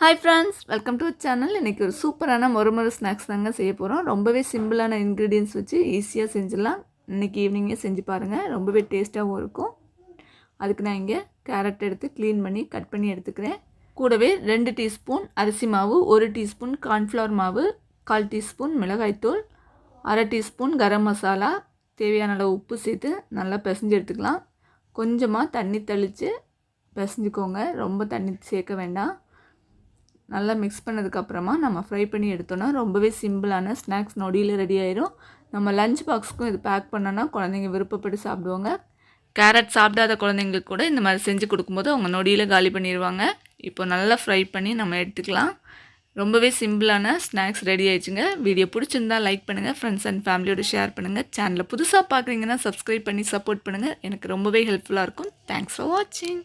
Hi friends, welcome to channel. இன்றைக்கி ஒரு சூப்பரான மொறுமொறு ஸ்நாக்ஸ் தாங்க செய்ய போகிறோம். ரொம்பவே சிம்பிளான இன்க்ரீடியன்ஸ் வச்சு ஈஸியாக செஞ்சிடலாம். இன்றைக்கி ஈவினிங்கே செஞ்சு பாருங்கள், ரொம்பவே டேஸ்ட்டாகவும் இருக்கும். அதுக்கு நான் இங்கே கேரட் எடுத்து க்ளீன் பண்ணி கட் பண்ணி எடுத்துக்கிறேன். கூடவே 2 டீஸ்பூன் அரிசி மாவு, 1 டீஸ்பூன் கார்ன்ஃப்ளவர் மாவு, 1/4 டீஸ்பூன் மிளகாய்த்தூள், 1/2 டீஸ்பூன் கரம் மசாலா, தேவையான அளவு உப்பு சேர்த்து நல்லா பிசைஞ்சு எடுத்துக்கலாம். கொஞ்சமாக தண்ணி தெளித்து பிசைஞ்சுக்கோங்க, ரொம்ப தண்ணி சேர்க்க வேண்டாம். நல்லா மிக்ஸ் பண்ணதுக்கப்புறமா நம்ம ஃப்ரை பண்ணி எடுத்தோன்னா ரொம்பவே சிம்பிளான ஸ்நாக்ஸ் நொடியில் ரெடி ஆயிரும். நம்ம லஞ்ச் பாக்ஸுக்கும் இது பேக் பண்ணோன்னா குழந்தைங்க விருப்பப்பட்டு சாப்பிடுவாங்க. கேரட் சாப்பிடாத குழந்தைங்களுக்கு கூட இந்த மாதிரி செஞ்சு கொடுக்கும்போது அவங்க நொடியில் காலி பண்ணிடுவாங்க. இப்போ நல்லா ஃப்ரை பண்ணி நம்ம எடுத்துக்கலாம். ரொம்பவே சிம்பிளான ஸ்நாக்ஸ் ரெடி ஆயிடுச்சுங்க. வீடியோ பிடிச்சிருந்தா லைக் பண்ணுங்கள், ஃப்ரெண்ட்ஸ் அண்ட் ஃபேமிலியோட ஷேர் பண்ணுங்கள். சேனலை புதுசாக பார்க்குறீங்கன்னா சப்ஸ்கிரைப் பண்ணி சப்போர்ட் பண்ணுங்கள். எனக்கு ரொம்பவே ஹெல்ப்ஃபுல்லாக இருக்கும். தேங்க்ஸ் ஃபார் வாட்சிங்.